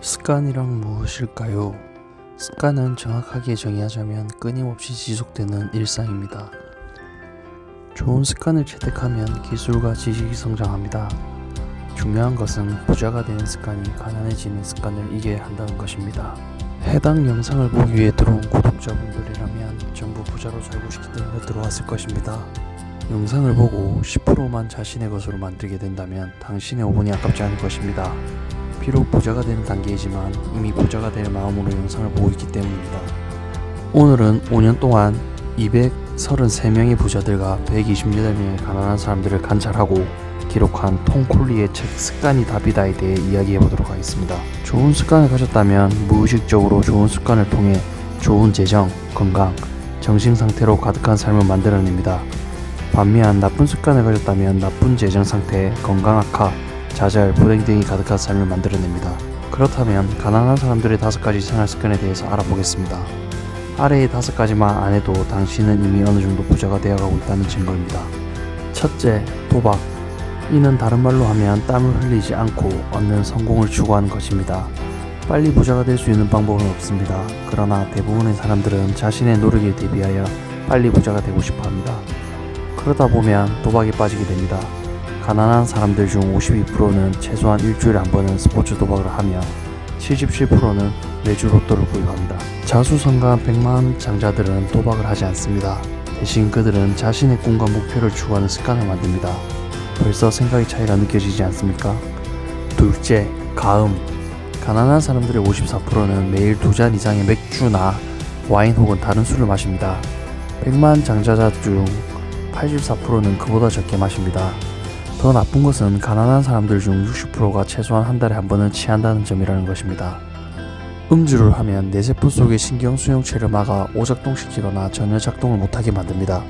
습관이란 무엇일까요? 습관은 정확하게 정의하자면 끊임없이 지속되는 일상입니다. 좋은 습관을 채택하면 기술과 지식이 성장합니다. 중요한 것은 부자가 되는 습관이 가난해지는 습관을 이겨야 한다는 것입니다. 해당 영상을 보기 위해 들어온 구독자분들이라면 전부 부자로 살고 싶기 때문에 들어왔을 것입니다. 영상을 보고 10%만 자신의 것으로 만들게 된다면 당신의 5분이 아깝지 않을 것입니다. 비록 부자가 되는 단계이지만 이미 부자가 될 마음으로 영상을 보고 있기 때문입니다. 오늘은 5년 동안 233명의 부자들과 128명의 가난한 사람들을 관찰하고 기록한 톰 콜리의 책 습관이 답이다에 대해 이야기해보도록 하겠습니다. 좋은 습관을 가졌다면 무의식적으로 좋은 습관을 통해 좋은 재정, 건강, 정신상태로 가득한 삶을 만들어냅니다. 반면 나쁜 습관을 가졌다면 나쁜 재정 상태, 건강 악화, 좌절, 불행 등이 가득한 삶을 만들어냅니다. 그렇다면 가난한 사람들의 5가지 생활 습관에 대해서 알아보겠습니다. 아래의 5가지만 안 해도 당신은 이미 어느 정도 부자가 되어가고 있다는 증거입니다. 첫째, 도박. 이는 다른 말로 하면 땀을 흘리지 않고 얻는 성공을 추구하는 것입니다. 빨리 부자가 될 수 있는 방법은 없습니다. 그러나 대부분의 사람들은 자신의 노력에 대비하여 빨리 부자가 되고 싶어 합니다. 그러다 보면 도박에 빠지게 됩니다. 가난한 사람들 중 52%는 최소한 일주일에 한 번은 스포츠 도박을 하며 77%는 매주 로또를 구입합니다. 자수성가한 100만 장자들은 도박을 하지 않습니다. 대신 그들은 자신의 꿈과 목표를 추구하는 습관을 만듭니다. 벌써 생각의 차이가 느껴지지 않습니까? 둘째, 가음. 가난한 사람들의 54%는 매일 2잔 이상의 맥주나 와인 혹은 다른 술을 마십니다. 100만 장자자 중 84%는 그보다 적게 마십니다. 더 나쁜 것은 가난한 사람들 중 60%가 최소한 한 달에 한 번은 취한다는 점이라는 것입니다. 음주를 하면 뇌세포 속의 신경수용체를 막아 오작동시키거나 전혀 작동을 못하게 만듭니다.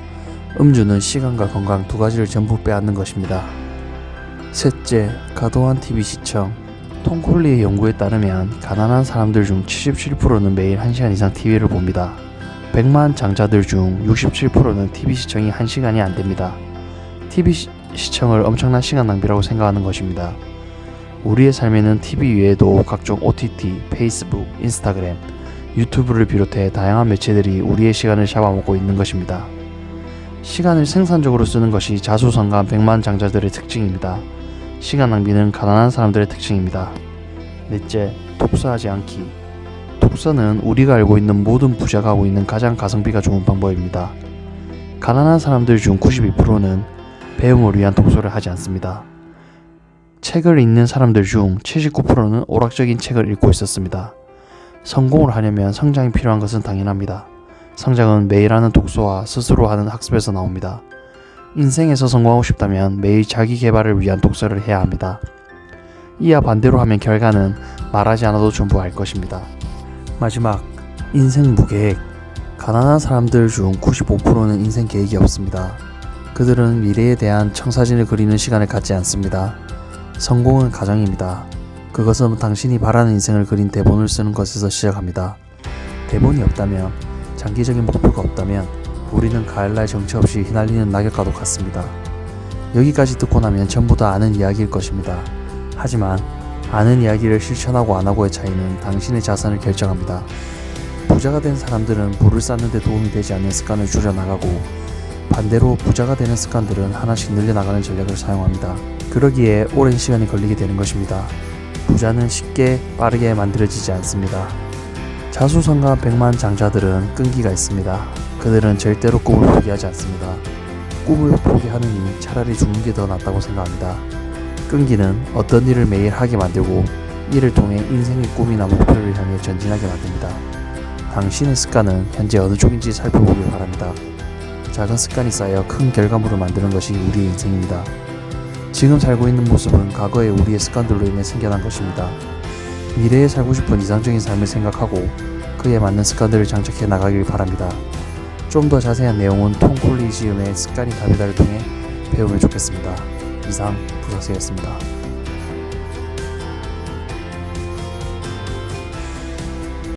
음주는 시간과 건강 2가지를 전부 빼앗는 것입니다. 셋째, 과도한 TV 시청. 톰 콜리의 연구에 따르면 가난한 사람들 중 77%는 매일 1시간 이상 TV를 봅니다. 100만 장자들 중 67%는 TV 시청이 1시간이 안 됩니다. TV 시청을 엄청난 시간 낭비라고 생각하는 것입니다. 우리의 삶에는 TV 외에도 각종 OTT, 페이스북, 인스타그램, 유튜브를 비롯해 다양한 매체들이 우리의 시간을 잡아먹고 있는 것입니다. 시간을 생산적으로 쓰는 것이 자수성가한 100만 장자들의 특징입니다. 시간 낭비는 가난한 사람들의 특징입니다. 넷째, 독서하지 않기. 독서는 우리가 알고 있는 모든 부자가 하고 있는 가장 가성비가 좋은 방법입니다. 가난한 사람들 중 92%는 배움을 위한 독서를 하지 않습니다. 책을 읽는 사람들 중 79%는 오락적인 책을 읽고 있었습니다. 성공을 하려면 성장이 필요한 것은 당연합니다. 성장은 매일 하는 독서와 스스로 하는 학습에서 나옵니다. 인생에서 성공하고 싶다면 매일 자기 개발을 위한 독서를 해야 합니다. 이와 반대로 하면 결과는 말하지 않아도 전부 알 것입니다. 마지막, 인생 무계획. 가난한 사람들 중 95%는 인생 계획이 없습니다. 그들은 미래에 대한 청사진을 그리는 시간을 갖지 않습니다. 성공은 과정입니다. 그것은 당신이 바라는 인생을 그린 대본을 쓰는 것에서 시작합니다. 대본이 없다면, 장기적인 목표가 없다면 우리는 가을날 정처 없이 휘날리는 낙엽과도 같습니다. 여기까지 듣고 나면 전부 다 아는 이야기일 것입니다. 하지만 아는 이야기를 실천하고 안하고의 차이는 당신의 자산을 결정합니다. 부자가 된 사람들은 부를 쌓는 데 도움이 되지 않는 습관을 줄여나가고 반대로 부자가 되는 습관들은 하나씩 늘려나가는 전략을 사용합니다. 그러기에 오랜 시간이 걸리게 되는 것입니다. 부자는 쉽게 빠르게 만들어지지 않습니다. 자수성가한 100만 장자들은 끈기가 있습니다. 그들은 절대로 꿈을 포기하지 않습니다. 꿈을 포기하느니 차라리 죽는 게 더 낫다고 생각합니다. 끈기는 어떤 일을 매일 하게 만들고 이를 통해 인생의 꿈이나 목표를 향해 전진하게 만듭니다. 당신의 습관은 현재 어느 쪽인지 살펴보길 바랍니다. 작은 습관이 쌓여 큰 결과물을 만드는 것이 우리의 인생입니다. 지금 살고 있는 모습은 과거의 우리의 습관들로 인해 생겨난 것입니다. 미래에 살고 싶은 이상적인 삶을 생각하고 그에 맞는 습관들을 장착해 나가길 바랍니다. 좀 더 자세한 내용은 톰 콜리 지음의 습관이 답이다를 통해 배우면 좋겠습니다. 이상 부자세였습니다.